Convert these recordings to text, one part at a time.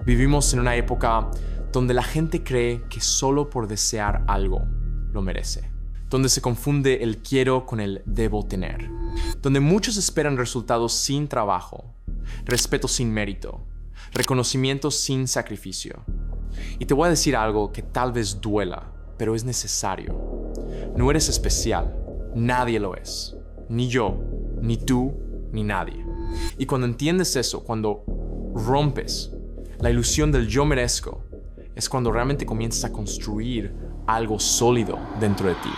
Vivimos en una época donde la gente cree que solo por desear algo lo merece. Donde se confunde el quiero con el debo tener. Donde muchos esperan resultados sin trabajo, respeto sin mérito, reconocimiento sin sacrificio. Y te voy a decir algo que tal vez duela, pero es necesario. No eres especial. Nadie lo es. Ni yo, ni tú, ni nadie. Y cuando entiendes eso, cuando rompes la ilusión del yo merezco, es cuando realmente comienzas a construir algo sólido dentro de ti.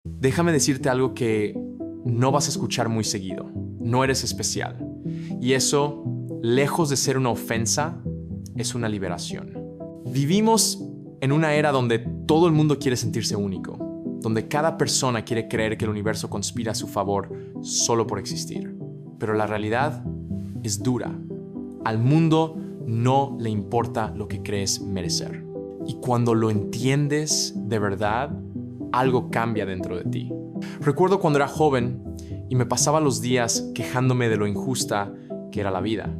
Déjame decirte algo que no vas a escuchar muy seguido. No eres especial. Y eso, lejos de ser una ofensa, es una liberación. Vivimos en una era donde todo el mundo quiere sentirse único, donde cada persona quiere creer que el universo conspira a su favor solo por existir. Pero la realidad es dura. Al mundo no le importa lo que crees merecer. Y cuando lo entiendes de verdad, algo cambia dentro de ti. Recuerdo cuando era joven y me pasaba los días quejándome de lo injusta que era la vida.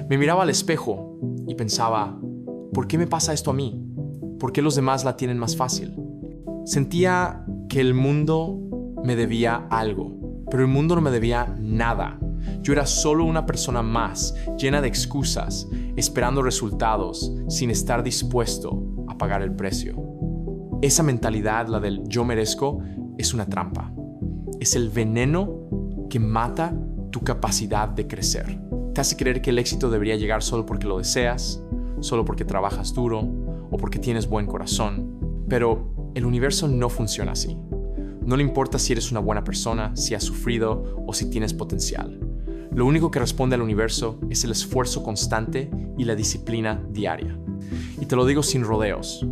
Me miraba al espejo y pensaba, ¿por qué me pasa esto a mí? ¿Por qué los demás la tienen más fácil? Sentía que el mundo me debía algo, pero el mundo no me debía nada. Yo era solo una persona más, llena de excusas, esperando resultados, sin estar dispuesto a pagar el precio. Esa mentalidad, la del yo merezco, es una trampa. Es el veneno que mata tu capacidad de crecer. Te hace creer que el éxito debería llegar solo porque lo deseas, solo porque trabajas duro o porque tienes buen corazón. Pero el universo no funciona así. No le importa si eres una buena persona, si has sufrido o si tienes potencial. Lo único que responde al universo es el esfuerzo constante y la disciplina diaria. Y te lo digo sin rodeos.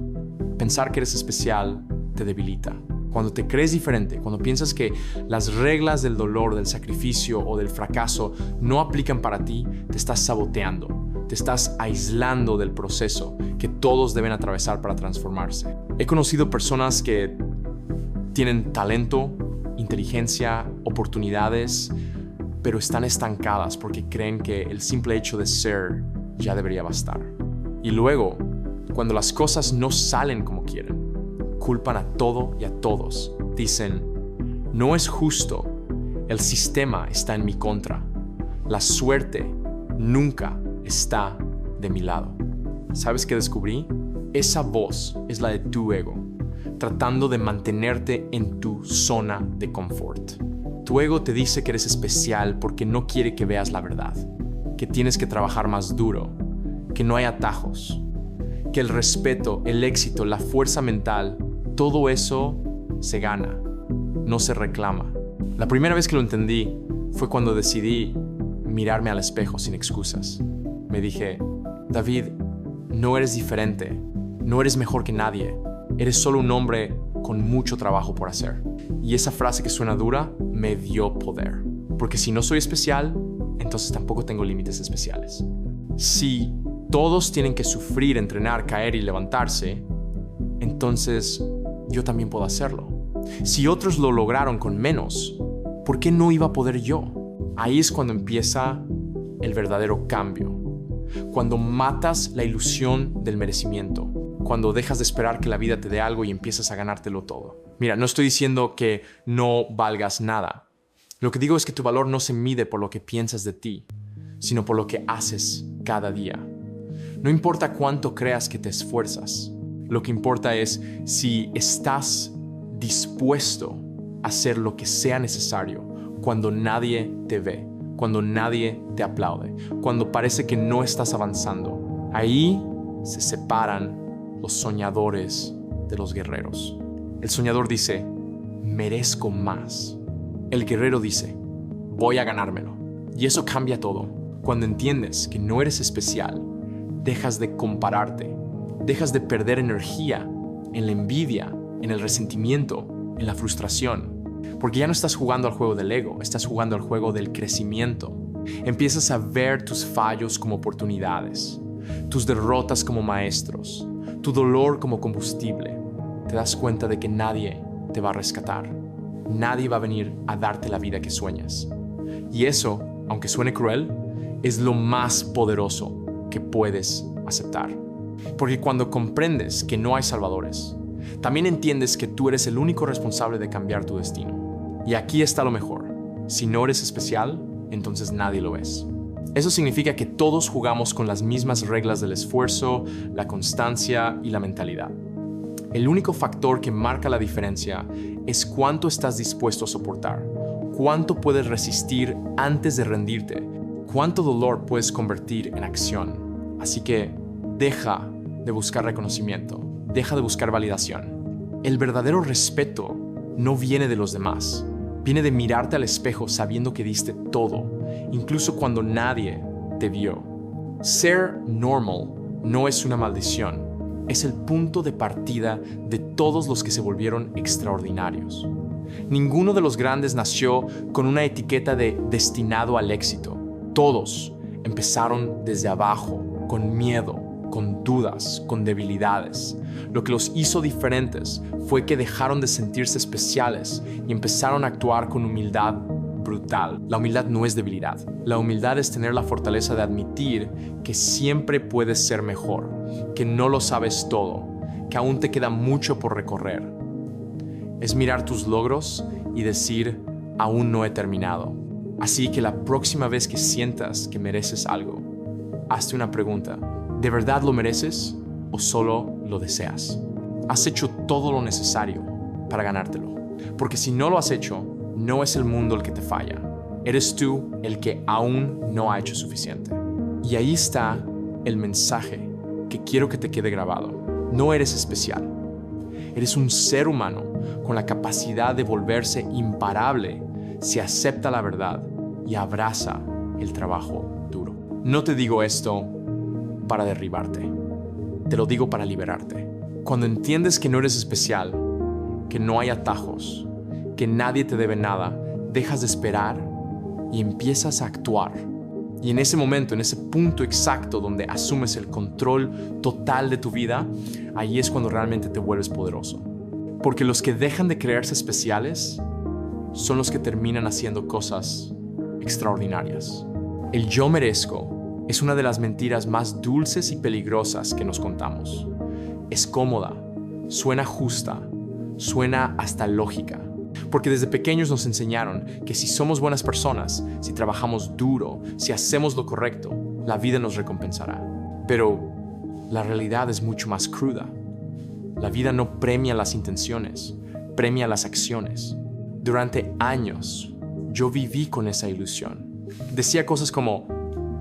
Pensar que eres especial te debilita. Cuando te crees diferente, cuando piensas que las reglas del dolor, del sacrificio o del fracaso no aplican para ti, te estás saboteando, te estás aislando del proceso que todos deben atravesar para transformarse. He conocido personas que tienen talento, inteligencia, oportunidades, pero están estancadas porque creen que el simple hecho de ser ya debería bastar. Y luego, cuando las cosas no salen como quieren, culpan a todo y a todos. Dicen, no es justo, el sistema está en mi contra, la suerte nunca está de mi lado. ¿Sabes qué descubrí? Esa voz es la de tu ego, tratando de mantenerte en tu zona de confort. Tu ego te dice que eres especial porque no quiere que veas la verdad, que tienes que trabajar más duro, que no hay atajos, que el respeto, el éxito, la fuerza mental, todo eso se gana, no se reclama. La primera vez que lo entendí fue cuando decidí mirarme al espejo sin excusas. Me dije, David, no eres diferente, no eres mejor que nadie, eres solo un hombre con mucho trabajo por hacer. Y esa frase que suena dura me dio poder. Porque si no soy especial, entonces tampoco tengo límites especiales. Si todos tienen que sufrir, entrenar, caer y levantarse, entonces yo también puedo hacerlo. Si otros lo lograron con menos, ¿por qué no iba a poder yo? Ahí es cuando empieza el verdadero cambio. Cuando matas la ilusión del merecimiento. Cuando dejas de esperar que la vida te dé algo y empiezas a ganártelo todo. Mira, no estoy diciendo que no valgas nada. Lo que digo es que tu valor no se mide por lo que piensas de ti, sino por lo que haces cada día. No importa cuánto creas que te esfuerzas. Lo que importa es si estás dispuesto a hacer lo que sea necesario cuando nadie te ve, cuando nadie te aplaude, cuando parece que no estás avanzando. Ahí se separan los soñadores de los guerreros. El soñador dice, merezco más. El guerrero dice, voy a ganármelo. Y eso cambia todo. Cuando entiendes que no eres especial, dejas de compararte, dejas de perder energía en la envidia, en el resentimiento, en la frustración. Porque ya no estás jugando al juego del ego, estás jugando al juego del crecimiento. Empiezas a ver tus fallos como oportunidades, tus derrotas como maestros, tu dolor como combustible. Te das cuenta de que nadie te va a rescatar. Nadie va a venir a darte la vida que sueñas. Y eso, aunque suene cruel, es lo más poderoso que puedes aceptar. Porque cuando comprendes que no hay salvadores, también entiendes que tú eres el único responsable de cambiar tu destino. Y aquí está lo mejor. Si no eres especial, entonces nadie lo es. Eso significa que todos jugamos con las mismas reglas del esfuerzo, la constancia y la mentalidad. El único factor que marca la diferencia es cuánto estás dispuesto a soportar, cuánto puedes resistir antes de rendirte, cuánto dolor puedes convertir en acción. Así que deja de buscar reconocimiento, deja de buscar validación. El verdadero respeto no viene de los demás, viene de mirarte al espejo sabiendo que diste todo, incluso cuando nadie te vio. Ser normal no es una maldición. Es el punto de partida de todos los que se volvieron extraordinarios. Ninguno de los grandes nació con una etiqueta de destinado al éxito. Todos empezaron desde abajo, con miedo, con dudas, con debilidades. Lo que los hizo diferentes fue que dejaron de sentirse especiales y empezaron a actuar con humildad brutal. La humildad no es debilidad. La humildad es tener la fortaleza de admitir que siempre puedes ser mejor, que no lo sabes todo, que aún te queda mucho por recorrer. Es mirar tus logros y decir, aún no he terminado. Así que la próxima vez que sientas que mereces algo, hazte una pregunta. ¿De verdad lo mereces o solo lo deseas? ¿Has hecho todo lo necesario para ganártelo? Porque si no lo has hecho, no es el mundo el que te falla. Eres tú el que aún no ha hecho suficiente. Y ahí está el mensaje que quiero que te quede grabado. No eres especial. Eres un ser humano con la capacidad de volverse imparable si acepta la verdad y abraza el trabajo duro. No te digo esto para derribarte. Te lo digo para liberarte. Cuando entiendes que no eres especial, que no hay atajos, que nadie te debe nada, dejas de esperar y empiezas a actuar. Y en ese momento, en ese punto exacto donde asumes el control total de tu vida, ahí es cuando realmente te vuelves poderoso. Porque los que dejan de creerse especiales son los que terminan haciendo cosas extraordinarias. El yo merezco es una de las mentiras más dulces y peligrosas que nos contamos. Es cómoda, suena justa, suena hasta lógica. Porque desde pequeños nos enseñaron que si somos buenas personas, si trabajamos duro, si hacemos lo correcto, la vida nos recompensará. Pero la realidad es mucho más cruda. La vida no premia las intenciones, premia las acciones. Durante años, yo viví con esa ilusión. Decía cosas como,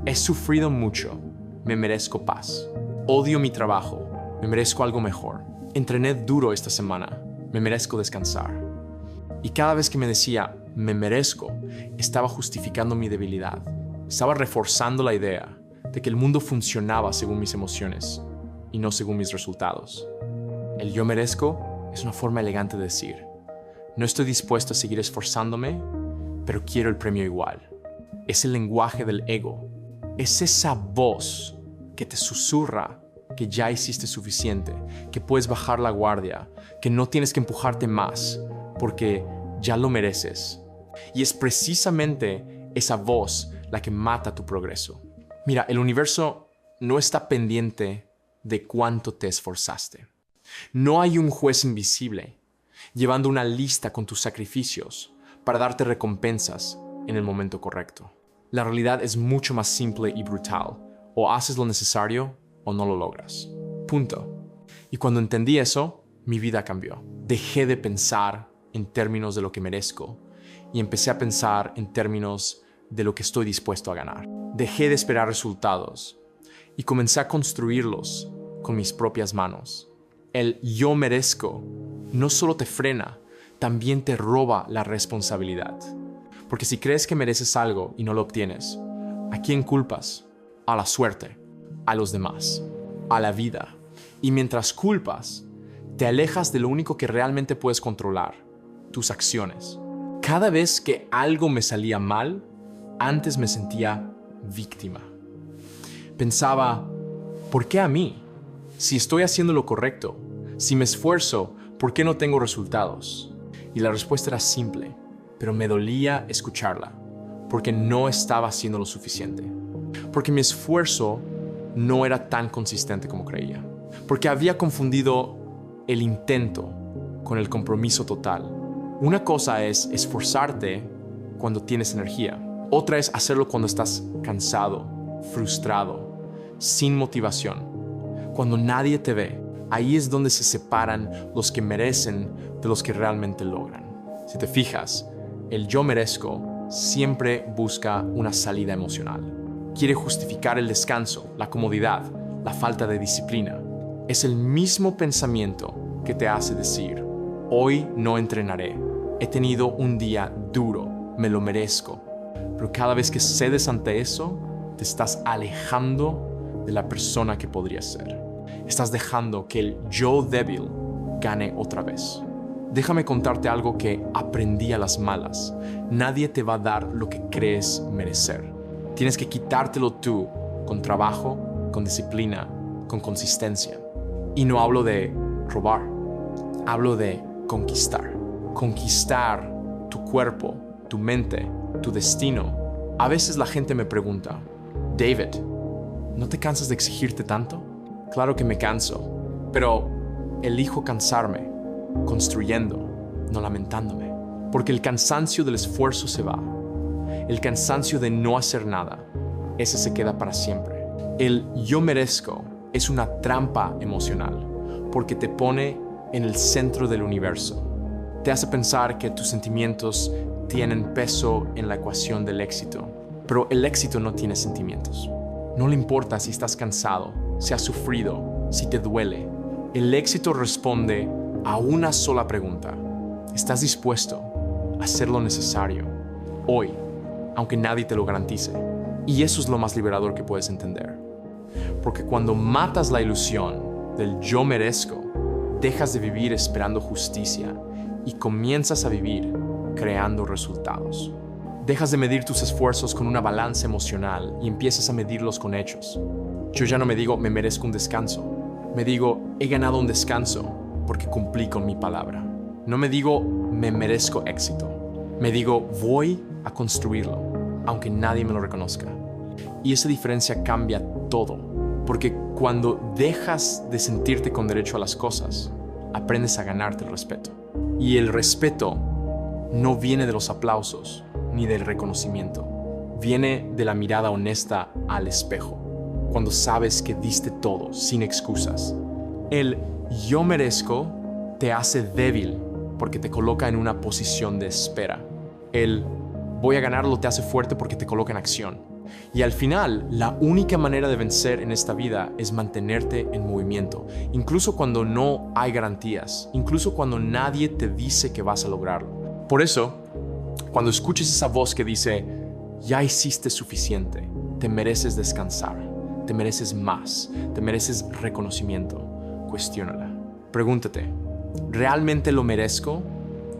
he sufrido mucho, me merezco paz. Odio mi trabajo, me merezco algo mejor. Entrené duro esta semana, me merezco descansar. Y cada vez que me decía, me merezco, estaba justificando mi debilidad. Estaba reforzando la idea de que el mundo funcionaba según mis emociones y no según mis resultados. El yo merezco es una forma elegante de decir, no estoy dispuesto a seguir esforzándome, pero quiero el premio igual. Es el lenguaje del ego. Es esa voz que te susurra que ya hiciste suficiente, que puedes bajar la guardia, que no tienes que empujarte más, porque ya lo mereces. Y es precisamente esa voz la que mata tu progreso. Mira, el universo no está pendiente de cuánto te esforzaste. No hay un juez invisible llevando una lista con tus sacrificios para darte recompensas en el momento correcto. La realidad es mucho más simple y brutal. O haces lo necesario o no lo logras. Punto. Y cuando entendí eso, mi vida cambió. Dejé de pensar en términos de lo que merezco y empecé a pensar en términos de lo que estoy dispuesto a ganar. Dejé de esperar resultados y comencé a construirlos con mis propias manos. El yo merezco no solo te frena, también te roba la responsabilidad. Porque si crees que mereces algo y no lo obtienes, ¿a quién culpas? A la suerte, a los demás, a la vida. Y mientras culpas, te alejas de lo único que realmente puedes controlar, tus acciones. Cada vez que algo me salía mal, antes me sentía víctima. Pensaba, ¿por qué a mí? Si estoy haciendo lo correcto, si me esfuerzo, ¿por qué no tengo resultados? Y la respuesta era simple, pero me dolía escucharla, porque no estaba haciendo lo suficiente. porque mi esfuerzo no era tan consistente como creía, porque había confundido el intento con el compromiso total. Una cosa es esforzarte cuando tienes energía, otra es hacerlo cuando estás cansado, frustrado, sin motivación, cuando nadie te ve. Ahí es donde se separan los que merecen de los que realmente logran. Si te fijas, el yo merezco siempre busca una salida emocional. Quiere justificar el descanso, la comodidad, la falta de disciplina. Es el mismo pensamiento que te hace decir, hoy no entrenaré, he tenido un día duro, me lo merezco. Pero cada vez que cedes ante eso, te estás alejando de la persona que podrías ser. Estás dejando que el yo débil gane otra vez. Déjame contarte algo que aprendí a las malas. Nadie te va a dar lo que crees merecer. Tienes que quitártelo tú, con trabajo, con disciplina, con consistencia. Y no hablo de robar, hablo de conquistar. Conquistar tu cuerpo, tu mente, tu destino. A veces la gente me pregunta, David, ¿no te cansas de exigirte tanto? Claro que me canso, pero elijo cansarme, construyendo, no lamentándome. Porque el cansancio del esfuerzo se va. El cansancio de no hacer nada, ese se queda para siempre. El yo merezco es una trampa emocional porque te pone en el centro del universo. Te hace pensar que tus sentimientos tienen peso en la ecuación del éxito, pero el éxito no tiene sentimientos. No le importa si estás cansado, si has sufrido, si te duele. El éxito responde a una sola pregunta. ¿Estás dispuesto a hacer lo necesario hoy, aunque nadie te lo garantice? Y eso es lo más liberador que puedes entender. Porque cuando matas la ilusión del yo merezco, dejas de vivir esperando justicia y comienzas a vivir creando resultados. Dejas de medir tus esfuerzos con una balanza emocional y empiezas a medirlos con hechos. Yo ya no me digo me merezco un descanso. Me digo he ganado un descanso porque cumplí con mi palabra. No me digo me merezco éxito. Me digo voy a construirlo, aunque nadie me lo reconozca. Y esa diferencia cambia todo, porque cuando dejas de sentirte con derecho a las cosas, aprendes a ganarte el respeto. Y el respeto no viene de los aplausos ni del reconocimiento. Viene de la mirada honesta al espejo, cuando sabes que diste todo, sin excusas. El yo merezco te hace débil porque te coloca en una posición de espera. El voy a ganarlo te hace fuerte porque te coloca en acción. Y al final, la única manera de vencer en esta vida es mantenerte en movimiento, incluso cuando no hay garantías, incluso cuando nadie te dice que vas a lograrlo. Por eso, cuando escuches esa voz que dice, ya hiciste suficiente, te mereces descansar, te mereces más, te mereces reconocimiento, cuestiónala. Pregúntate, ¿realmente lo merezco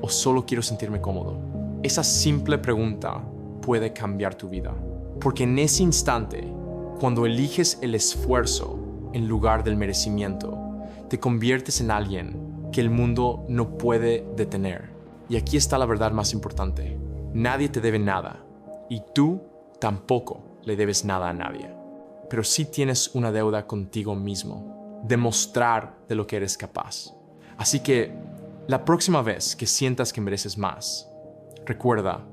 o solo quiero sentirme cómodo? Esa simple pregunta puede cambiar tu vida. Porque en ese instante, cuando eliges el esfuerzo en lugar del merecimiento, te conviertes en alguien que el mundo no puede detener. Y aquí está la verdad más importante. Nadie te debe nada y tú tampoco le debes nada a nadie. Pero sí tienes una deuda contigo mismo, demostrar de lo que eres capaz. Así que la próxima vez que sientas que mereces más, recuerda,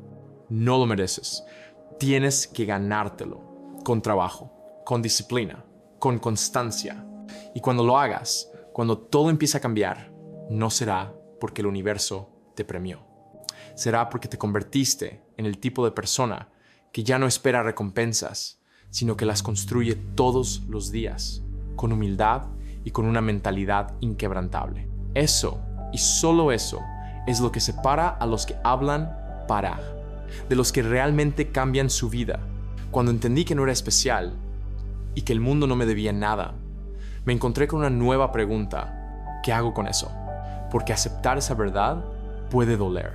no lo mereces. Tienes que ganártelo con trabajo, con disciplina, con constancia. Y cuando lo hagas, cuando todo empiece a cambiar, no será porque el universo te premió. Será porque te convertiste en el tipo de persona que ya no espera recompensas, sino que las construye todos los días, con humildad y con una mentalidad inquebrantable. Eso, y solo eso, es lo que separa a los que hablan para de los que realmente cambian su vida. Cuando entendí que no era especial y que el mundo no me debía nada, me encontré con una nueva pregunta. ¿Qué hago con eso? Porque aceptar esa verdad puede doler,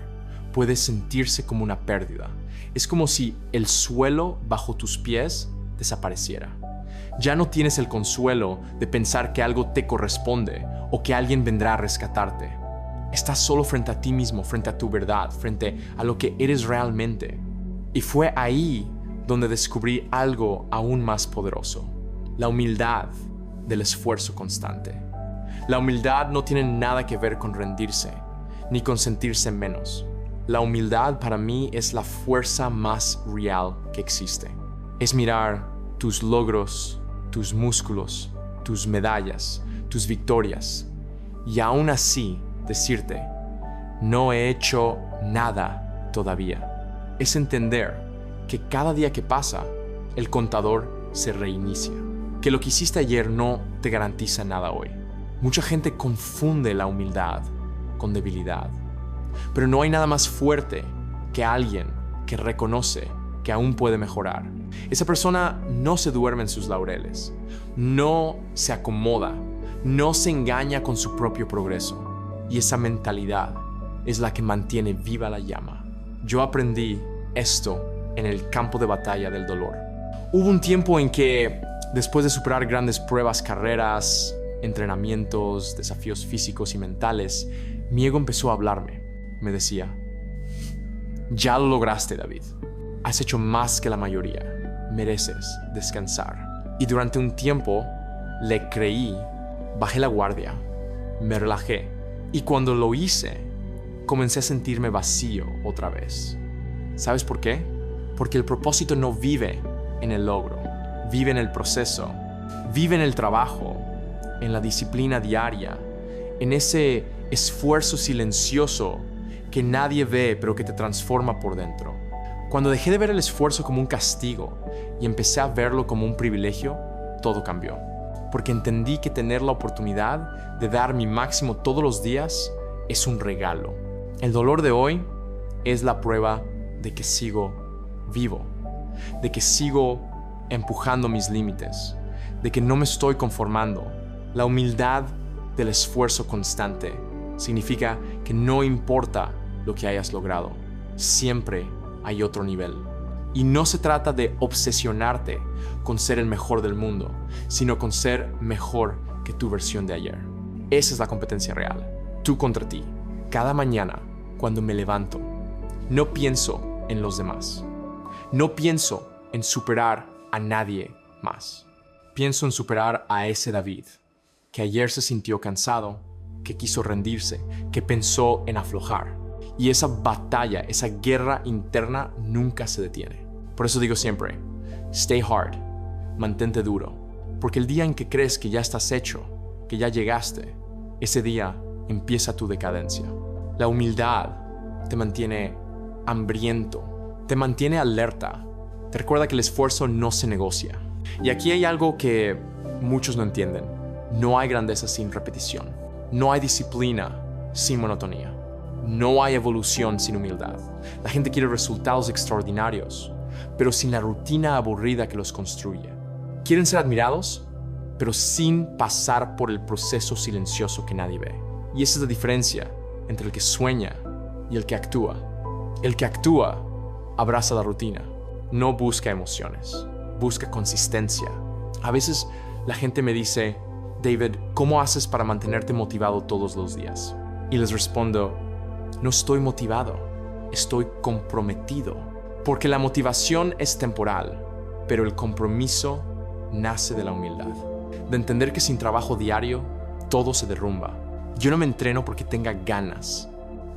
puede sentirse como una pérdida. Es como si el suelo bajo tus pies desapareciera. Ya no tienes el consuelo de pensar que algo te corresponde o que alguien vendrá a rescatarte. Estás solo frente a ti mismo, frente a tu verdad, frente a lo que eres realmente. Y fue ahí donde descubrí algo aún más poderoso: la humildad del esfuerzo constante. La humildad no tiene nada que ver con rendirse, ni con sentirse menos. La humildad para mí es la fuerza más real que existe. Es mirar tus logros, tus músculos, tus medallas, tus victorias, y aún así decirte: no he hecho nada todavía. Es entender que cada día que pasa, el contador se reinicia. Que lo que hiciste ayer no te garantiza nada hoy. Mucha gente confunde la humildad con debilidad. Pero no hay nada más fuerte que alguien que reconoce que aún puede mejorar. Esa persona no se duerme en sus laureles, no se acomoda, no se engaña con su propio progreso. Y esa mentalidad es la que mantiene viva la llama. Yo aprendí esto en el campo de batalla del dolor. Hubo un tiempo en que, después de superar grandes pruebas, carreras, entrenamientos, desafíos físicos y mentales, mi ego empezó a hablarme. Me decía: ya lo lograste, David. Has hecho más que la mayoría. Mereces descansar. Y durante un tiempo le creí, bajé la guardia, me relajé. Y cuando lo hice, comencé a sentirme vacío otra vez. ¿Sabes por qué? Porque el propósito no vive en el logro, vive en el proceso, vive en el trabajo, en la disciplina diaria, en ese esfuerzo silencioso que nadie ve pero que te transforma por dentro. Cuando dejé de ver el esfuerzo como un castigo y empecé a verlo como un privilegio, todo cambió. Porque entendí que tener la oportunidad de dar mi máximo todos los días es un regalo. El dolor de hoy es la prueba de que sigo vivo, de que sigo empujando mis límites, de que no me estoy conformando. La humildad del esfuerzo constante significa que no importa lo que hayas logrado, siempre hay otro nivel. Y no se trata de obsesionarte con ser el mejor del mundo, sino con ser mejor que tu versión de ayer. Esa es la competencia real, tú contra ti. Cada mañana, cuando me levanto, no pienso en los demás. No pienso en superar a nadie más. Pienso en superar a ese David, que ayer se sintió cansado, que quiso rendirse, que pensó en aflojar. Y esa batalla, esa guerra interna nunca se detiene. Por eso digo siempre: stay hard, mantente duro. Porque el día en que crees que ya estás hecho, que ya llegaste, ese día empieza tu decadencia. La humildad te mantiene hambriento, te mantiene alerta, te recuerda que el esfuerzo no se negocia. Y aquí hay algo que muchos no entienden. No hay grandeza sin repetición. No hay disciplina sin monotonía. No hay evolución sin humildad. La gente quiere resultados extraordinarios, pero sin la rutina aburrida que los construye. Quieren ser admirados, pero sin pasar por el proceso silencioso que nadie ve. Y esa es la diferencia entre el que sueña y el que actúa. El que actúa abraza la rutina, no busca emociones, busca consistencia. A veces la gente me dice: David, ¿cómo haces para mantenerte motivado todos los días? Y les respondo: no estoy motivado, estoy comprometido. Porque la motivación es temporal, pero el compromiso nace de la humildad. De entender que sin trabajo diario, todo se derrumba. Yo no me entreno porque tenga ganas,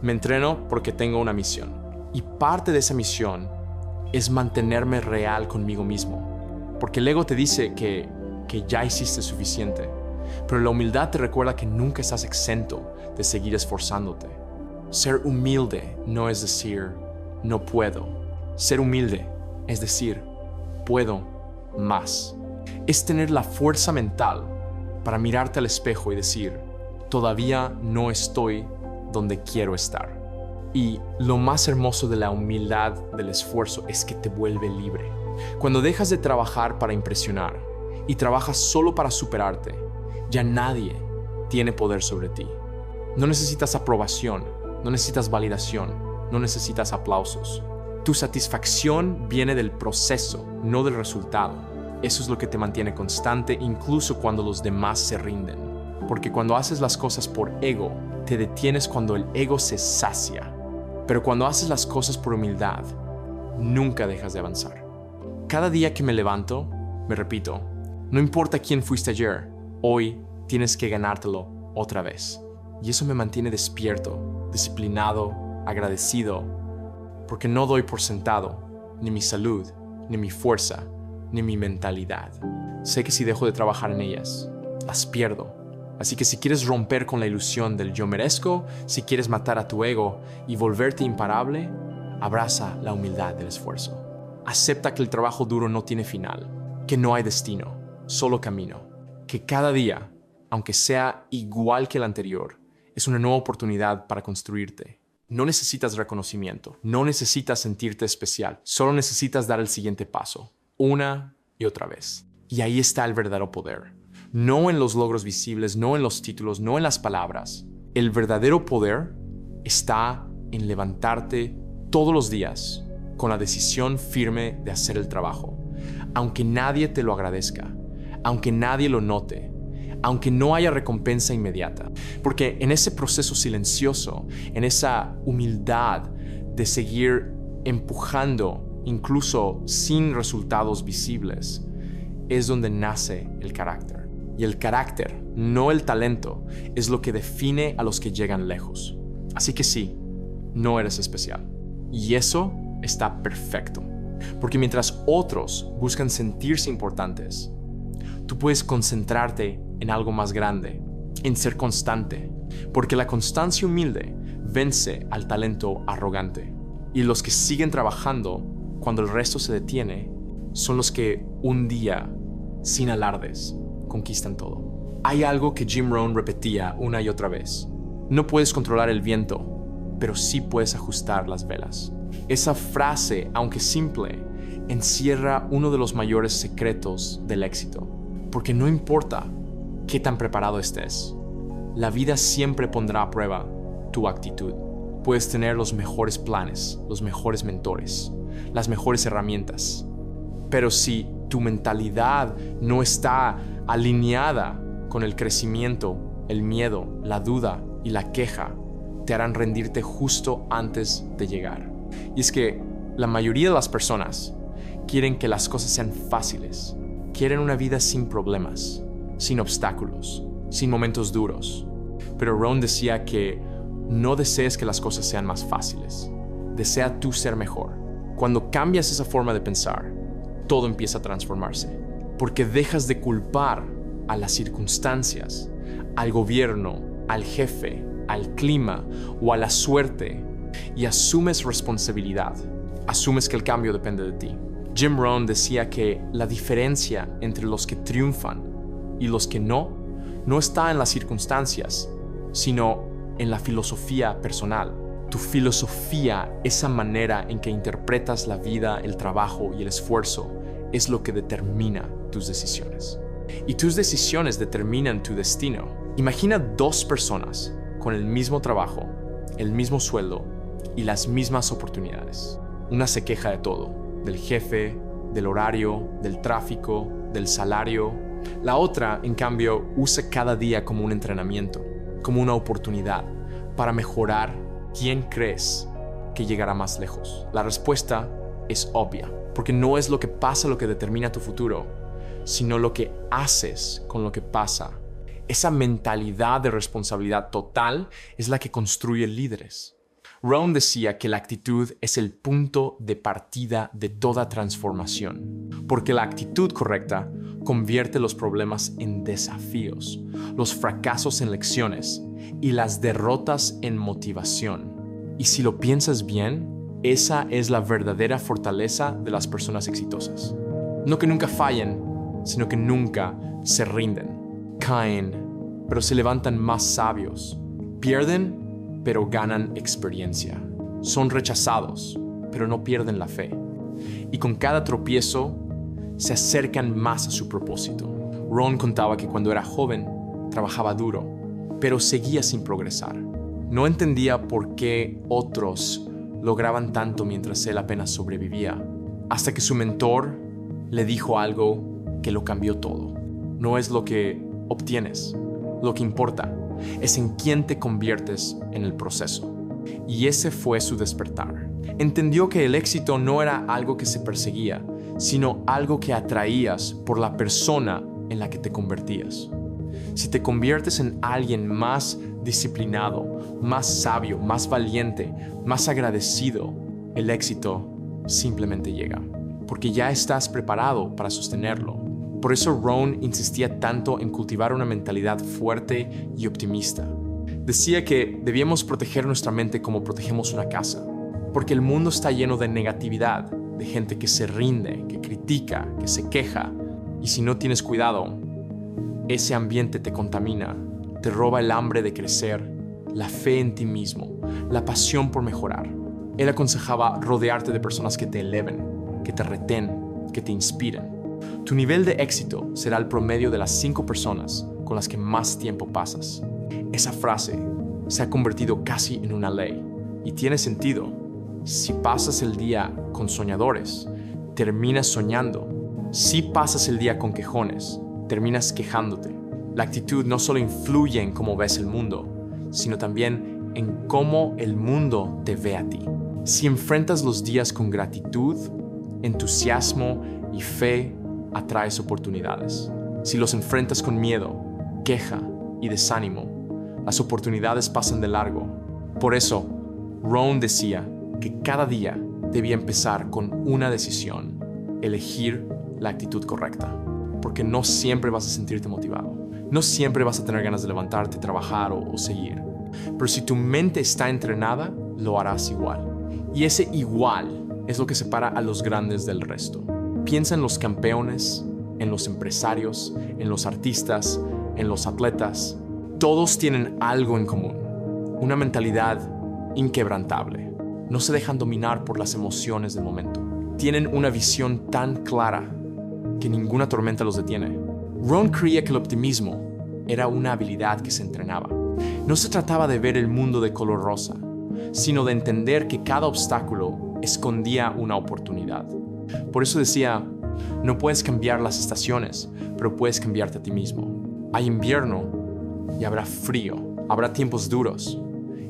me entreno porque tengo una misión. Y parte de esa misión es mantenerme real conmigo mismo. Porque el ego te dice que ya hiciste suficiente, pero la humildad te recuerda que nunca estás exento de seguir esforzándote. Ser humilde no es decir no puedo. Ser humilde es decir puedo más. Es tener la fuerza mental para mirarte al espejo y decir: todavía no estoy donde quiero estar. Y lo más hermoso de la humildad del esfuerzo es que te vuelve libre. Cuando dejas de trabajar para impresionar y trabajas solo para superarte, ya nadie tiene poder sobre ti. No necesitas aprobación, no necesitas validación, no necesitas aplausos. Tu satisfacción viene del proceso, no del resultado. Eso es lo que te mantiene constante incluso cuando los demás se rinden. Porque cuando haces las cosas por ego, te detienes cuando el ego se sacia. Pero cuando haces las cosas por humildad, nunca dejas de avanzar. cada día que me levanto, me repito, no importa quién fuiste ayer, hoy tienes que ganártelo otra vez. Y eso me mantiene despierto, disciplinado, agradecido, porque no doy por sentado ni mi salud, ni mi fuerza, ni mi mentalidad. Sé que si dejo de trabajar en ellas, las pierdo. Así que si quieres romper con la ilusión del yo merezco, si quieres matar a tu ego y volverte imparable, abraza la humildad del esfuerzo. Acepta que el trabajo duro no tiene final, que no hay destino, solo camino, que cada día, aunque sea igual que el anterior, es una nueva oportunidad para construirte. No necesitas reconocimiento, no necesitas sentirte especial, solo necesitas dar el siguiente paso, una y otra vez. Y ahí está el verdadero poder. No en los logros visibles, no en los títulos, no en las palabras. El verdadero poder está en levantarte todos los días con la decisión firme de hacer el trabajo. Aunque nadie te lo agradezca, aunque nadie lo note, aunque no haya recompensa inmediata. Porque en ese proceso silencioso, en esa humildad de seguir empujando, incluso sin resultados visibles, es donde nace el carácter. Y el carácter, no el talento, es lo que define a los que llegan lejos. Así que sí, no eres especial. Y eso está perfecto. Porque mientras otros buscan sentirse importantes, tú puedes concentrarte en algo más grande, en ser constante. Porque la constancia humilde vence al talento arrogante. Y los que siguen trabajando cuando el resto se detiene son los que un día, sin alardes, conquistan todo. Hay algo que Jim Rohn repetía una y otra vez. No puedes controlar el viento, pero sí puedes ajustar las velas. Esa frase, aunque simple, encierra uno de los mayores secretos del éxito. Porque no importa qué tan preparado estés, la vida siempre pondrá a prueba tu actitud. Puedes tener los mejores planes, los mejores mentores, las mejores herramientas. Pero si tu mentalidad no está alineada con el crecimiento, el miedo, la duda y la queja, te harán rendirte justo antes de llegar. Y es que la mayoría de las personas quieren que las cosas sean fáciles. Quieren una vida sin problemas, sin obstáculos, sin momentos duros. Pero Rohn decía que no desees que las cosas sean más fáciles. Desea tú ser mejor. Cuando cambias esa forma de pensar, todo empieza a transformarse. Porque dejas de culpar a las circunstancias, al gobierno, al jefe, al clima o a la suerte y asumes responsabilidad. Asumes que el cambio depende de ti. Jim Rohn decía que la diferencia entre los que triunfan y los que no está en las circunstancias, sino en la filosofía personal. Tu filosofía, esa manera en que interpretas la vida, el trabajo y el esfuerzo, es lo que determina tus decisiones. Y tus decisiones determinan tu destino. Imagina dos personas con el mismo trabajo, el mismo sueldo y las mismas oportunidades. Una se queja de todo, del jefe, del horario, del tráfico, del salario. La otra, en cambio, usa cada día como un entrenamiento, como una oportunidad para mejorar. ¿Quién crees que llegará más lejos? La respuesta es obvia, porque no es lo que pasa lo que determina tu futuro, sino lo que haces con lo que pasa. Esa mentalidad de responsabilidad total es la que construye líderes. Rohn decía que la actitud es el punto de partida de toda transformación, porque la actitud correcta convierte los problemas en desafíos, los fracasos en lecciones y las derrotas en motivación. Y si lo piensas bien, esa es la verdadera fortaleza de las personas exitosas. No que nunca fallen, sino que nunca se rinden. Caen, pero se levantan más sabios. Pierden, pero ganan experiencia. Son rechazados, pero no pierden la fe. Y con cada tropiezo, se acercan más a su propósito. Rohn contaba que cuando era joven, trabajaba duro, pero seguía sin progresar. No entendía por qué otros lograban tanto mientras él apenas sobrevivía, hasta que su mentor le dijo algo que lo cambió todo. No es lo que obtienes, lo que importa es en quién te conviertes en el proceso. Y ese fue su despertar. Entendió que el éxito no era algo que se perseguía, sino algo que atraías por la persona en la que te convertías. Si te conviertes en alguien más disciplinado, más sabio, más valiente, más agradecido, el éxito simplemente llega, porque ya estás preparado para sostenerlo. Por eso Rohn insistía tanto en cultivar una mentalidad fuerte y optimista. Decía que debíamos proteger nuestra mente como protegemos una casa, porque el mundo está lleno de negatividad, de gente que se rinde, que critica, que se queja, y si no tienes cuidado, ese ambiente te contamina, te roba el hambre de crecer, la fe en ti mismo, la pasión por mejorar. Él aconsejaba rodearte de personas que te eleven, que te reten, que te inspiren. Tu nivel de éxito será el promedio de las 5 personas con las que más tiempo pasas. Esa frase se ha convertido casi en una ley y tiene sentido. Si pasas el día con soñadores, terminas soñando. Si pasas el día con quejones, terminas quejándote. La actitud no solo influye en cómo ves el mundo, sino también en cómo el mundo te ve a ti. Si enfrentas los días con gratitud, entusiasmo y fe, atraes oportunidades. Si los enfrentas con miedo, queja y desánimo, las oportunidades pasan de largo. Por eso, Rohn decía que cada día debía empezar con una decisión, elegir la actitud correcta, porque no siempre vas a sentirte motivado, no siempre vas a tener ganas de levantarte, trabajar o seguir, pero si tu mente está entrenada, lo harás igual. Y ese igual es lo que separa a los grandes del resto. Piensa en los campeones, en los empresarios, en los artistas, en los atletas. Todos tienen algo en común, una mentalidad inquebrantable. No se dejan dominar por las emociones del momento. Tienen una visión tan clara que ninguna tormenta los detiene. Rohn creía que el optimismo era una habilidad que se entrenaba. No se trataba de ver el mundo de color rosa, sino de entender que cada obstáculo escondía una oportunidad. Por eso decía, no puedes cambiar las estaciones, pero puedes cambiarte a ti mismo. Hay invierno y habrá frío, habrá tiempos duros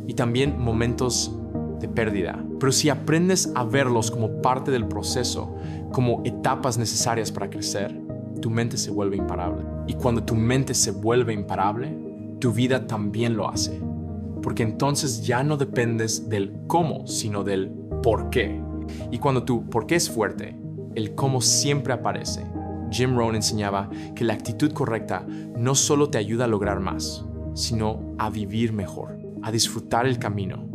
y también momentos de pérdida. Pero si aprendes a verlos como parte del proceso, como etapas necesarias para crecer, tu mente se vuelve imparable. Y cuando tu mente se vuelve imparable, tu vida también lo hace. Porque entonces ya no dependes del cómo, sino del por qué. Y cuando tu por qué es fuerte, el cómo siempre aparece. Jim Rohn enseñaba que la actitud correcta no solo te ayuda a lograr más, sino a vivir mejor, a disfrutar el camino,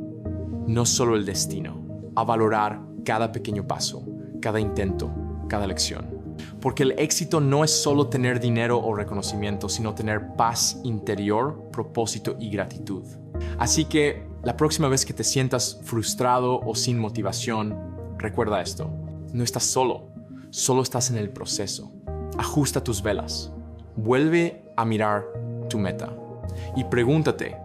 no solo el destino, a valorar cada pequeño paso, cada intento, cada lección. Porque el éxito no es solo tener dinero o reconocimiento, sino tener paz interior, propósito y gratitud. Así que la próxima vez que te sientas frustrado o sin motivación, recuerda esto. No estás solo, solo estás en el proceso. Ajusta tus velas. Vuelve a mirar tu meta. Y pregúntate,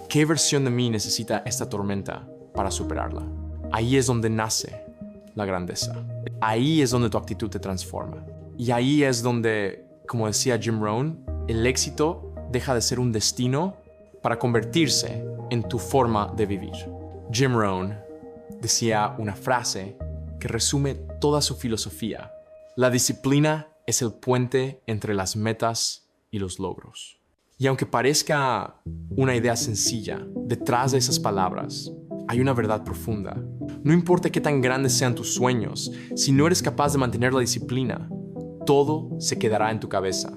¿qué versión de mí necesita esta tormenta para superarla? Ahí es donde nace la grandeza. Ahí es donde tu actitud te transforma. Y ahí es donde, como decía Jim Rohn, el éxito deja de ser un destino para convertirse en tu forma de vivir. Jim Rohn decía una frase que resume toda su filosofía. La disciplina es el puente entre las metas y los logros. Y aunque parezca una idea sencilla, detrás de esas palabras hay una verdad profunda. No importa qué tan grandes sean tus sueños, si no eres capaz de mantener la disciplina, todo se quedará en tu cabeza.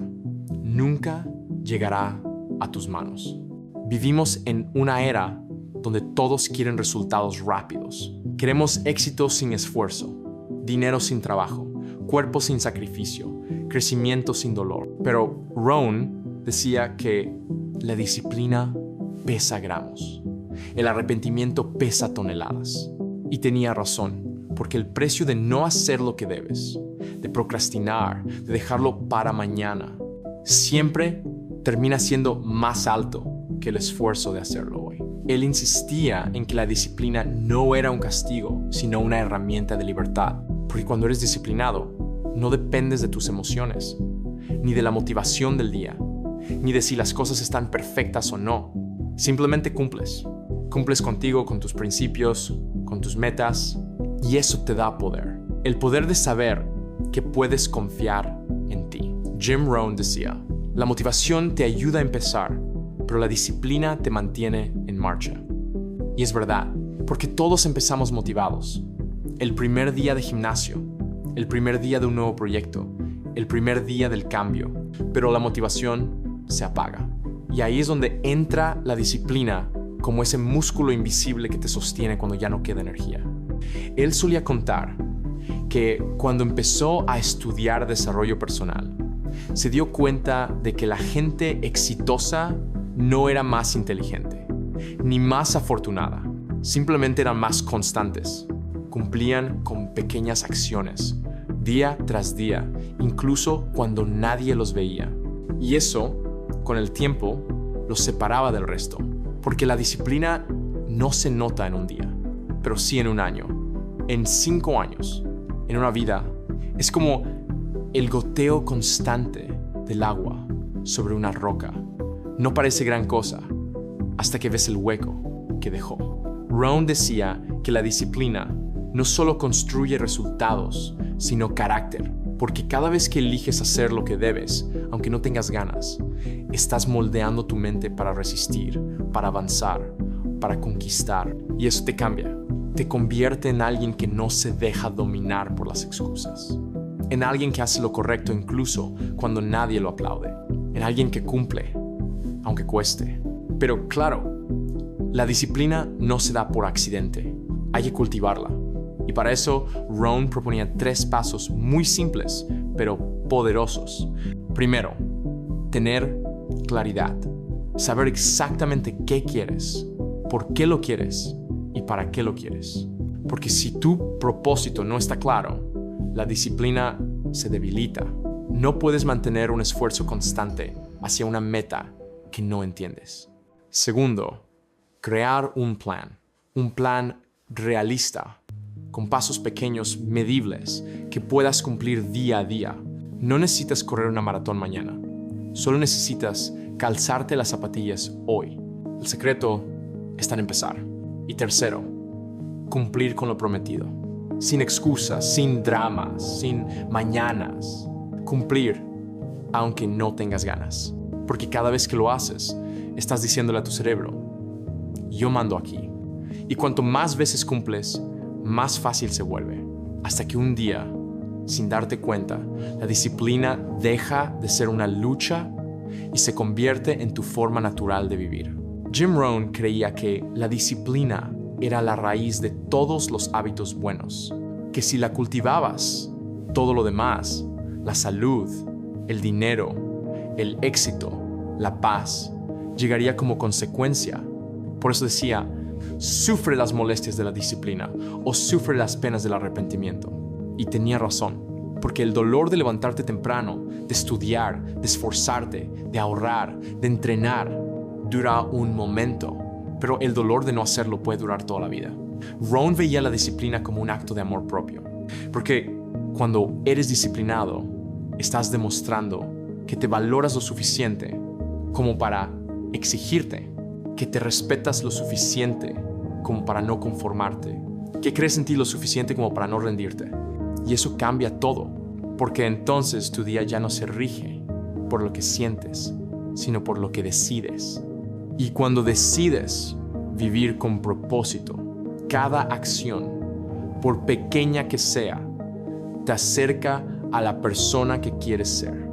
Nunca llegará a tus manos. Vivimos en una era donde todos quieren resultados rápidos. Queremos éxito sin esfuerzo, dinero sin trabajo, cuerpo sin sacrificio, crecimiento sin dolor. Pero Rohn decía que la disciplina pesa gramos. El arrepentimiento pesa toneladas. Y tenía razón, porque el precio de no hacer lo que debes, de procrastinar, de dejarlo para mañana, siempre termina siendo más alto que el esfuerzo de hacerlo hoy. Él insistía en que la disciplina no era un castigo, sino una herramienta de libertad. Porque cuando eres disciplinado, no dependes de tus emociones, ni de la motivación del día, ni de si las cosas están perfectas o no. Simplemente cumples. Cumples contigo, con tus principios, con tus metas, y eso te da poder. El poder de saber que puedes confiar en ti. Jim Rohn decía, la motivación te ayuda a empezar, pero la disciplina te mantiene en marcha. Y es verdad, porque todos empezamos motivados. El primer día de gimnasio, el primer día de un nuevo proyecto, el primer día del cambio, pero la motivación se apaga. Y ahí es donde entra la disciplina como ese músculo invisible que te sostiene cuando ya no queda energía. Él solía contar que cuando empezó a estudiar desarrollo personal, se dio cuenta de que la gente exitosa no era más inteligente, ni más afortunada, simplemente eran más constantes. Cumplían con pequeñas acciones, día tras día, incluso cuando nadie los veía. Y eso, con el tiempo, los separaba del resto, porque la disciplina no se nota en un día, pero sí en un año, en 5 años, en una vida. Es como el goteo constante del agua sobre una roca. No parece gran cosa hasta que ves el hueco que dejó. Rohn decía que la disciplina no solo construye resultados, sino carácter, porque cada vez que eliges hacer lo que debes, aunque no tengas ganas, estás moldeando tu mente para resistir, para avanzar, para conquistar, y eso te cambia. Te convierte en alguien que no se deja dominar por las excusas, en alguien que hace lo correcto incluso cuando nadie lo aplaude, en alguien que cumple, aunque cueste. Pero claro, la disciplina no se da por accidente, hay que cultivarla. Y para eso, Rohn proponía 3 pasos muy simples, pero poderosos. Primero, tener claridad. Saber exactamente qué quieres, por qué lo quieres y para qué lo quieres. Porque si tu propósito no está claro, la disciplina se debilita. No puedes mantener un esfuerzo constante hacia una meta que no entiendes. Segundo, crear un plan realista, con pasos pequeños, medibles, que puedas cumplir día a día. No necesitas correr una maratón mañana. Solo necesitas calzarte las zapatillas hoy. El secreto está en empezar. Y tercero, cumplir con lo prometido. Sin excusas, sin dramas, sin mañanas. Cumplir, aunque no tengas ganas. Porque cada vez que lo haces, estás diciéndole a tu cerebro, yo mando aquí. Y cuanto más veces cumples, más fácil se vuelve, hasta que un día, sin darte cuenta, la disciplina deja de ser una lucha y se convierte en tu forma natural de vivir. Jim Rohn creía que la disciplina era la raíz de todos los hábitos buenos, que si la cultivabas, todo lo demás, la salud, el dinero, el éxito, la paz, llegaría como consecuencia. Por eso decía, sufre las molestias de la disciplina o sufre las penas del arrepentimiento. Y tenía razón, porque el dolor de levantarte temprano, de estudiar, de esforzarte, de ahorrar, de entrenar, dura un momento, pero el dolor de no hacerlo puede durar toda la vida. Rohn veía la disciplina como un acto de amor propio, porque cuando eres disciplinado, estás demostrando que te valoras lo suficiente como para exigirte, que te respetas lo suficiente como para no conformarte, que crees en ti lo suficiente como para no rendirte. Y eso cambia todo, porque entonces tu día ya no se rige por lo que sientes, sino por lo que decides. Y cuando decides vivir con propósito, cada acción, por pequeña que sea, te acerca a la persona que quieres ser.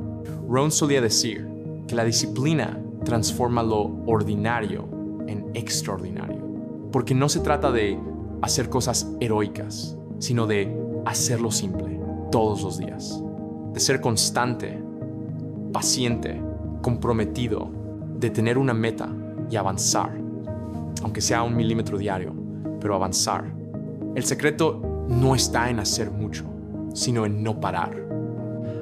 Rohn solía decir que la disciplina transforma lo ordinario en extraordinario, porque no se trata de hacer cosas heroicas, sino de hacerlo simple todos los días, de ser constante, paciente, comprometido, de tener una meta y avanzar, aunque sea 1 milímetro diario, pero avanzar. El secreto no está en hacer mucho, sino en no parar.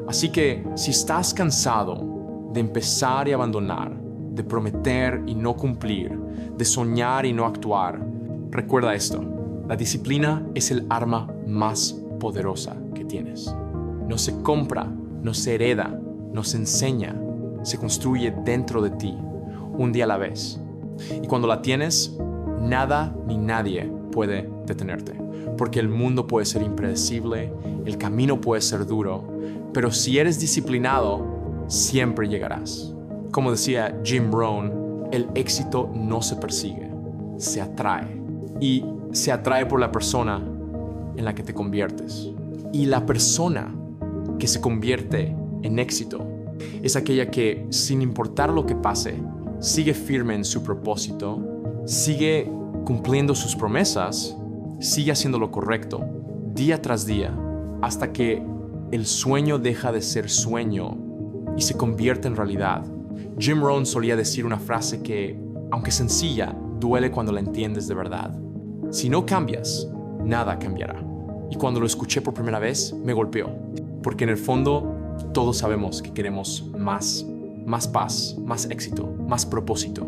Así que si estás cansado de empezar y abandonar, de prometer y no cumplir, de soñar y no actuar, recuerda esto: la disciplina es el arma más poderosa que tienes. No se compra, no se hereda, no se enseña, se construye dentro de ti, un día a la vez. Y cuando la tienes, nada ni nadie puede detenerte. Porque el mundo puede ser impredecible, el camino puede ser duro, pero si eres disciplinado, siempre llegarás. Como decía Jim Rohn, el éxito no se persigue, se atrae. Y se atrae por la persona en la que te conviertes. Y la persona que se convierte en éxito es aquella que, sin importar lo que pase, sigue firme en su propósito, sigue cumpliendo sus promesas, sigue haciendo lo correcto, día tras día, hasta que el sueño deja de ser sueño y se convierte en realidad. Jim Rohn solía decir una frase que, aunque sencilla, duele cuando la entiendes de verdad. Si no cambias, nada cambiará. Y cuando lo escuché por primera vez, me golpeó. Porque en el fondo, todos sabemos que queremos más paz, más éxito, más propósito.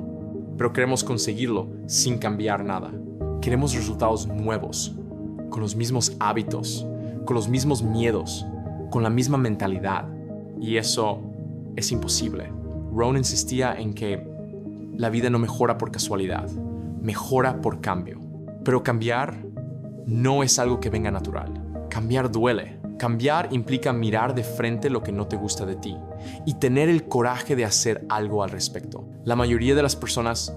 Pero queremos conseguirlo sin cambiar nada. Queremos resultados nuevos, con los mismos hábitos, con los mismos miedos, con la misma mentalidad. Y eso es imposible. Rohn insistía en que la vida no mejora por casualidad, mejora por cambio. Pero cambiar no es algo que venga natural. Cambiar duele. Cambiar implica mirar de frente lo que no te gusta de ti y tener el coraje de hacer algo al respecto. La mayoría de las personas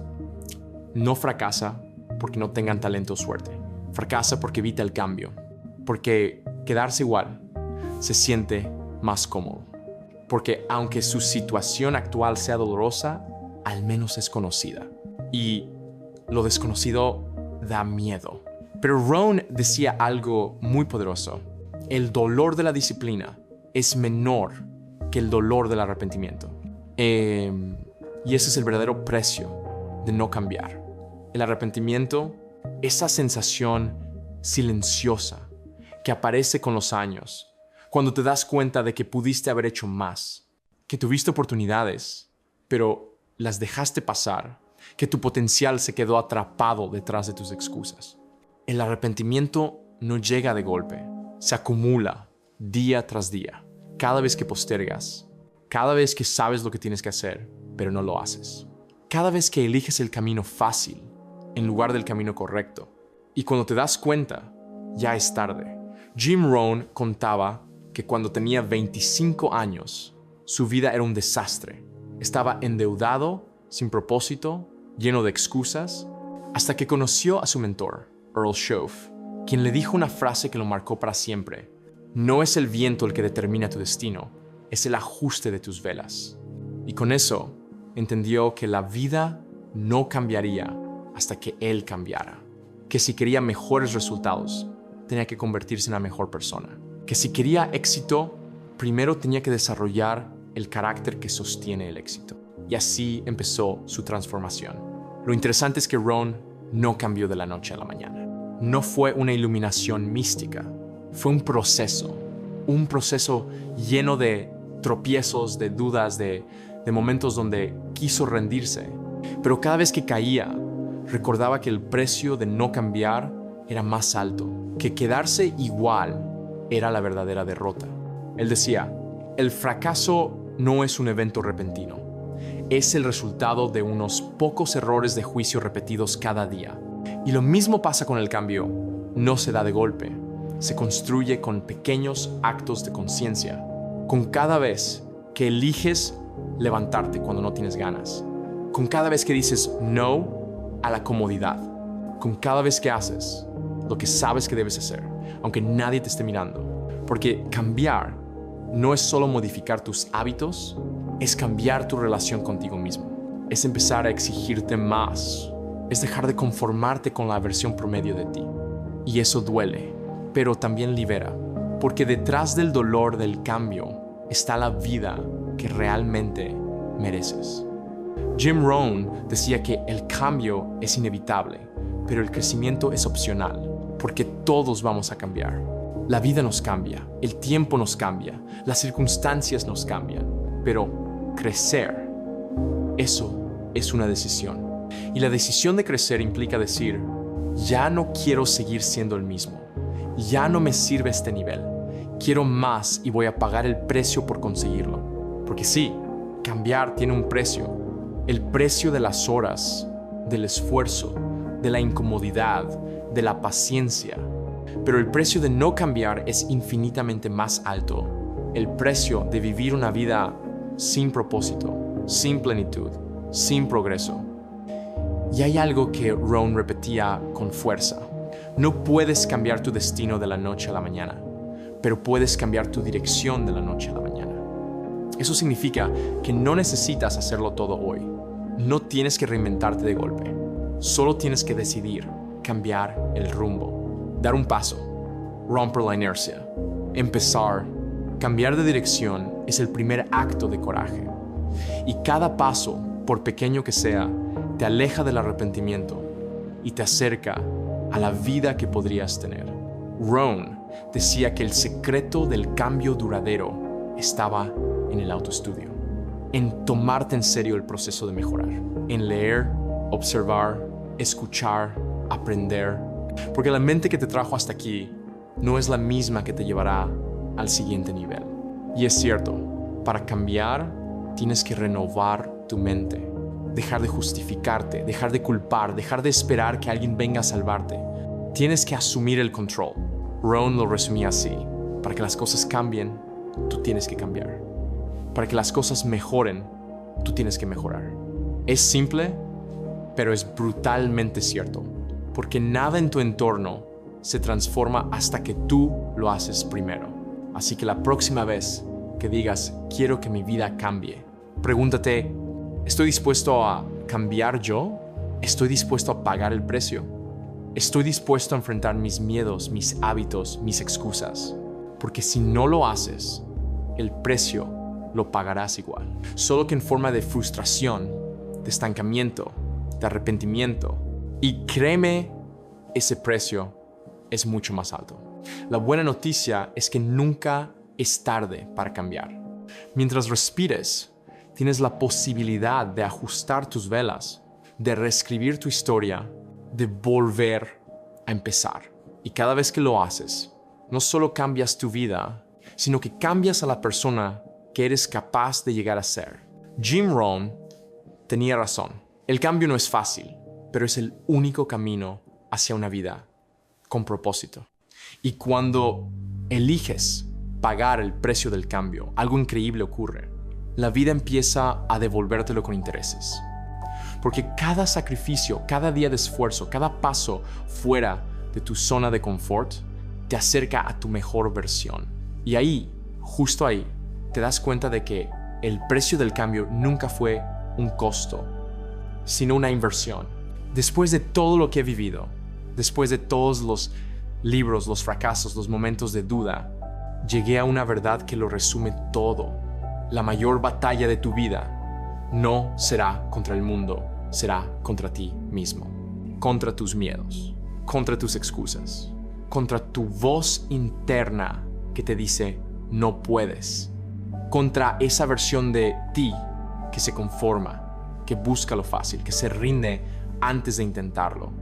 no fracasa porque no tengan talento o suerte. Fracasa porque evita el cambio, porque quedarse igual se siente más cómodo. Porque aunque su situación actual sea dolorosa, al menos es conocida. Y lo desconocido da miedo. Pero Rohn decía algo muy poderoso. El dolor de la disciplina es menor que el dolor del arrepentimiento. Y ese es el verdadero precio de no cambiar. El arrepentimiento, esa sensación silenciosa que aparece con los años, cuando te das cuenta de que pudiste haber hecho más, que tuviste oportunidades, pero las dejaste pasar, que tu potencial se quedó atrapado detrás de tus excusas. El arrepentimiento no llega de golpe, se acumula día tras día, cada vez que postergas, cada vez que sabes lo que tienes que hacer, pero no lo haces. Cada vez que eliges el camino fácil en lugar del camino correcto. Y cuando te das cuenta, ya es tarde. Jim Rohn contaba que cuando tenía 25 años, su vida era un desastre. Estaba endeudado, sin propósito, lleno de excusas, hasta que conoció a su mentor, Earl Shoaff, quien le dijo una frase que lo marcó para siempre. No es el viento el que determina tu destino, es el ajuste de tus velas. Y con eso, entendió que la vida no cambiaría hasta que él cambiara. Que si quería mejores resultados, tenía que convertirse en la mejor persona. Que si quería éxito, primero tenía que desarrollar el carácter que sostiene el éxito. Y así empezó su transformación. Lo interesante es que Rohn no cambió de la noche a la mañana. No fue una iluminación mística, fue un proceso lleno de tropiezos, de dudas, de momentos donde quiso rendirse. Pero cada vez que caía, recordaba que el precio de no cambiar era más alto, que quedarse igual era la verdadera derrota. Él decía, el fracaso no es un evento repentino, es el resultado de unos pocos errores de juicio repetidos cada día. Y lo mismo pasa con el cambio, no se da de golpe, se construye con pequeños actos de conciencia, con cada vez que eliges levantarte cuando no tienes ganas, con cada vez que dices no a la comodidad, con cada vez que haces lo que sabes que debes hacer, aunque nadie te esté mirando. Porque cambiar no es solo modificar tus hábitos, es cambiar tu relación contigo mismo, es empezar a exigirte más, es dejar de conformarte con la versión promedio de ti. Y eso duele, pero también libera, porque detrás del dolor del cambio está la vida que realmente mereces. Jim Rohn decía que el cambio es inevitable, pero el crecimiento es opcional, porque todos vamos a cambiar. La vida nos cambia, el tiempo nos cambia, las circunstancias nos cambian, pero crecer, eso es una decisión. Y la decisión de crecer implica decir, ya no quiero seguir siendo el mismo, ya no me sirve este nivel, quiero más y voy a pagar el precio por conseguirlo. Porque sí, cambiar tiene un precio, el precio de las horas, del esfuerzo, de la incomodidad, de la paciencia. Pero el precio de no cambiar es infinitamente más alto. El precio de vivir una vida sin propósito, sin plenitud, sin progreso. Y hay algo que Rohn repetía con fuerza. No puedes cambiar tu destino de la noche a la mañana, pero puedes cambiar tu dirección de la noche a la mañana. Eso significa que no necesitas hacerlo todo hoy. No tienes que reinventarte de golpe. Solo tienes que decidir cambiar el rumbo, dar un paso, romper la inercia, empezar. Cambiar de dirección es el primer acto de coraje. Y cada paso, por pequeño que sea, te aleja del arrepentimiento y te acerca a la vida que podrías tener. Rohn decía que el secreto del cambio duradero estaba en el autoestudio, en tomarte en serio el proceso de mejorar, en leer, observar, escuchar, aprender, porque la mente que te trajo hasta aquí no es la misma que te llevará al siguiente nivel. Y es cierto, para cambiar tienes que renovar tu mente, dejar de justificarte, dejar de culpar, dejar de esperar que alguien venga a salvarte. Tienes que asumir el control. Rohn lo resumía así: para que las cosas cambien, tú tienes que cambiar. Para que las cosas mejoren, tú tienes que mejorar. Es simple, pero es brutalmente cierto, porque nada en tu entorno se transforma hasta que tú lo haces primero. Así que la próxima vez que digas, quiero que mi vida cambie, pregúntate, ¿estoy dispuesto a cambiar yo? ¿Estoy dispuesto a pagar el precio? ¿Estoy dispuesto a enfrentar mis miedos, mis hábitos, mis excusas? Porque si no lo haces, el precio lo pagarás igual. Solo que en forma de frustración, de estancamiento, de arrepentimiento. Y créeme, ese precio es mucho más alto. La buena noticia es que nunca es tarde para cambiar. Mientras respires, tienes la posibilidad de ajustar tus velas, de reescribir tu historia, de volver a empezar. Y cada vez que lo haces, no solo cambias tu vida, sino que cambias a la persona que eres capaz de llegar a ser. Jim Rohn tenía razón. El cambio no es fácil, pero es el único camino hacia una vida con propósito. Y cuando eliges pagar el precio del cambio, algo increíble ocurre. La vida empieza a devolvértelo con intereses. Porque cada sacrificio, cada día de esfuerzo, cada paso fuera de tu zona de confort, te acerca a tu mejor versión. Y ahí, justo ahí, te das cuenta de que el precio del cambio nunca fue un costo, sino una inversión. Después de todo lo que he vivido, después de todos los libros, los fracasos, los momentos de duda, llegué a una verdad que lo resume todo. La mayor batalla de tu vida no será contra el mundo, será contra ti mismo, contra tus miedos, contra tus excusas, contra tu voz interna que te dice no puedes, contra esa versión de ti que se conforma, que busca lo fácil, que se rinde antes de intentarlo.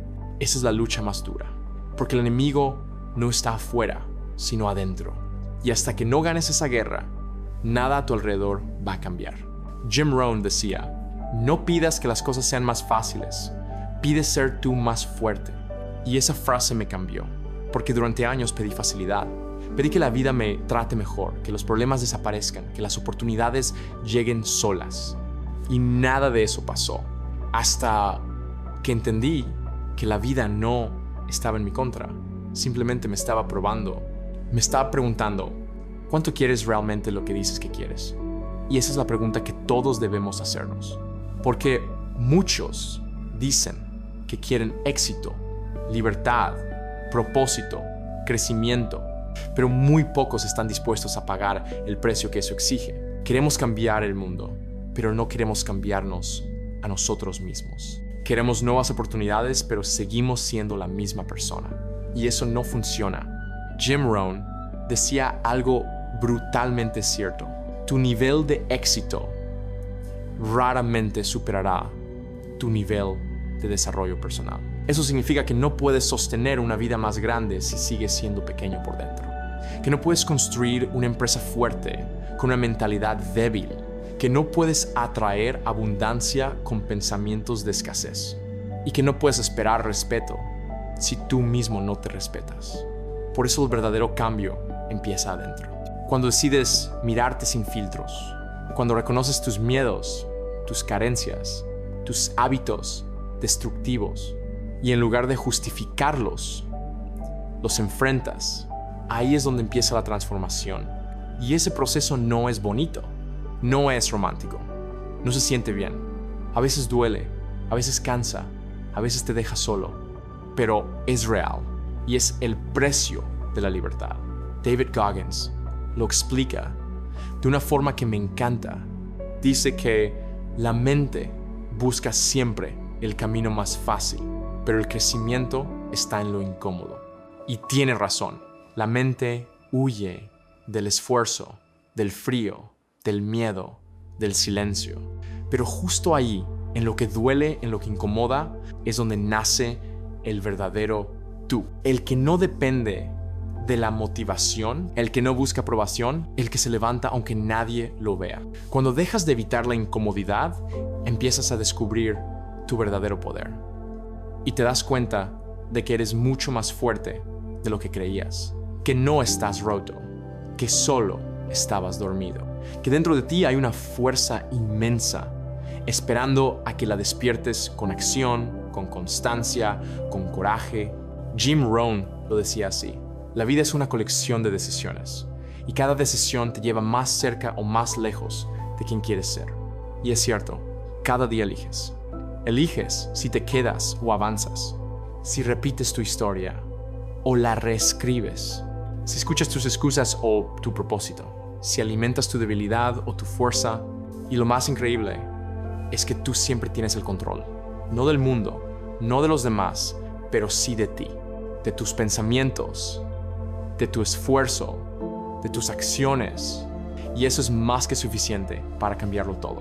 Esa es la lucha más dura, porque el enemigo no está afuera, sino adentro. Y hasta que no ganes esa guerra, nada a tu alrededor va a cambiar. Jim Rohn decía, no pidas que las cosas sean más fáciles, pide ser tú más fuerte. Y esa frase me cambió, porque durante años pedí facilidad. Pedí que la vida me trate mejor, que los problemas desaparezcan, que las oportunidades lleguen solas. Y nada de eso pasó, hasta que entendí que la vida no estaba en mi contra. Simplemente me estaba probando. Me estaba preguntando, ¿cuánto quieres realmente lo que dices que quieres? Y esa es la pregunta que todos debemos hacernos. Porque muchos dicen que quieren éxito, libertad, propósito, crecimiento, pero muy pocos están dispuestos a pagar el precio que eso exige. Queremos cambiar el mundo, pero no queremos cambiarnos a nosotros mismos. Queremos nuevas oportunidades, pero seguimos siendo la misma persona. Y eso no funciona. Jim Rohn decía algo brutalmente cierto. Tu nivel de éxito raramente superará tu nivel de desarrollo personal. Eso significa que no puedes sostener una vida más grande si sigues siendo pequeño por dentro. Que no puedes construir una empresa fuerte con una mentalidad débil. Que no puedes atraer abundancia con pensamientos de escasez. Y que no puedes esperar respeto si tú mismo no te respetas. Por eso el verdadero cambio empieza adentro. Cuando decides mirarte sin filtros, cuando reconoces tus miedos, tus carencias, tus hábitos destructivos y en lugar de justificarlos, los enfrentas, ahí es donde empieza la transformación. Y ese proceso no es bonito, no es romántico, no se siente bien. A veces duele, a veces cansa, a veces te deja solo, pero es real y es el precio de la libertad. David Goggins lo explica de una forma que me encanta. Dice que la mente busca siempre el camino más fácil, pero el crecimiento está en lo incómodo. Y tiene razón. La mente huye del esfuerzo, del frío, del miedo, del silencio. Pero justo ahí, en lo que duele, en lo que incomoda, es donde nace el verdadero tú. El que no depende de la motivación, el que no busca aprobación, el que se levanta aunque nadie lo vea. Cuando dejas de evitar la incomodidad, empiezas a descubrir tu verdadero poder. Y te das cuenta de que eres mucho más fuerte de lo que creías, que no estás roto, que solo estabas dormido, que dentro de ti hay una fuerza inmensa, esperando a que la despiertes con acción, con constancia, con coraje. Jim Rohn lo decía así: la vida es una colección de decisiones, y cada decisión te lleva más cerca o más lejos de quien quieres ser. Y es cierto, cada día eliges. Eliges si te quedas o avanzas, si repites tu historia o la reescribes, si escuchas tus excusas o tu propósito, si alimentas tu debilidad o tu fuerza. Y lo más increíble es que tú siempre tienes el control, no del mundo, no de los demás, pero sí de ti, de tus pensamientos, de tu esfuerzo, de tus acciones. Y eso es más que suficiente para cambiarlo todo.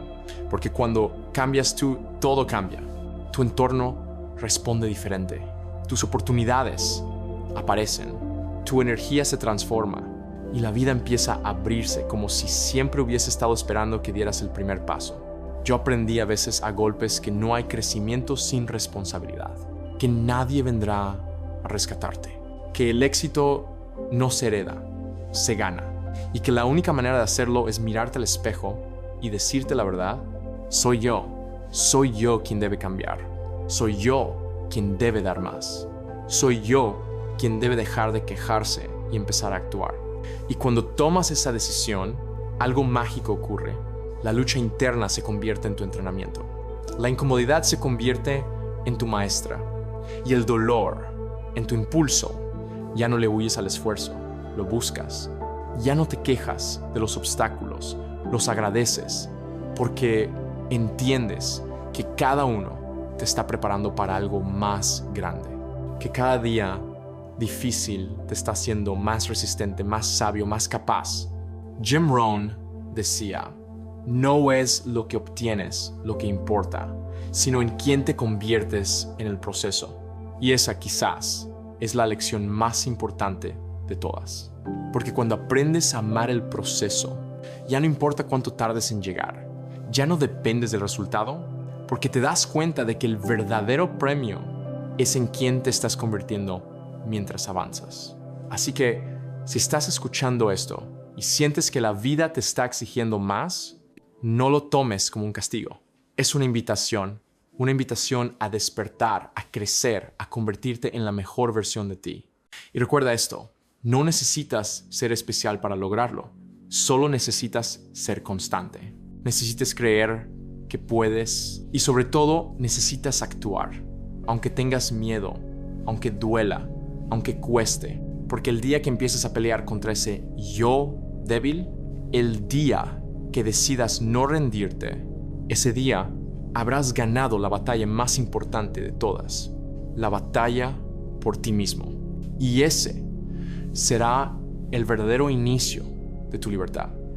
Porque cuando cambias tú, todo cambia. Tu entorno responde diferente. Tus oportunidades aparecen. Tu energía se transforma. Y la vida empieza a abrirse como si siempre hubiese estado esperando que dieras el primer paso. Yo aprendí a veces a golpes que no hay crecimiento sin responsabilidad. Que nadie vendrá a rescatarte. Que el éxito no se hereda, se gana. Y que la única manera de hacerlo es mirarte al espejo y decirte la verdad: soy yo quien debe cambiar. Soy yo quien debe dar más. Soy yo quien debe dejar de quejarse y empezar a actuar. Y cuando tomas esa decisión, algo mágico ocurre. La lucha interna se convierte en tu entrenamiento. La incomodidad se convierte en tu maestra. Y el dolor en tu impulso. Ya no le huyes al esfuerzo, lo buscas. Ya no te quejas de los obstáculos, los agradeces, porque entiendes que cada uno te está preparando para algo más grande, que cada día difícil te está haciendo más resistente, más sabio, más capaz. Jim Rohn decía: no es lo que obtienes lo que importa, sino en quién te conviertes en el proceso. Y esa quizás es la lección más importante de todas. Porque cuando aprendes a amar el proceso, ya no importa cuánto tardes en llegar, ya no dependes del resultado, porque te das cuenta de que el verdadero premio es en quién te estás convirtiendo mientras avanzas. Así que, si estás escuchando esto y sientes que la vida te está exigiendo más, no lo tomes como un castigo. Es una invitación a despertar, a crecer, a convertirte en la mejor versión de ti. Y recuerda esto: no necesitas ser especial para lograrlo. Solo necesitas ser constante. Necesitas creer que puedes y sobre todo necesitas actuar. Aunque tengas miedo, aunque duela, aunque cueste. Porque el día que empieces a pelear contra ese yo débil, el día que decidas no rendirte, ese día habrás ganado la batalla más importante de todas. La batalla por ti mismo. Y ese será el verdadero inicio de tu libertad.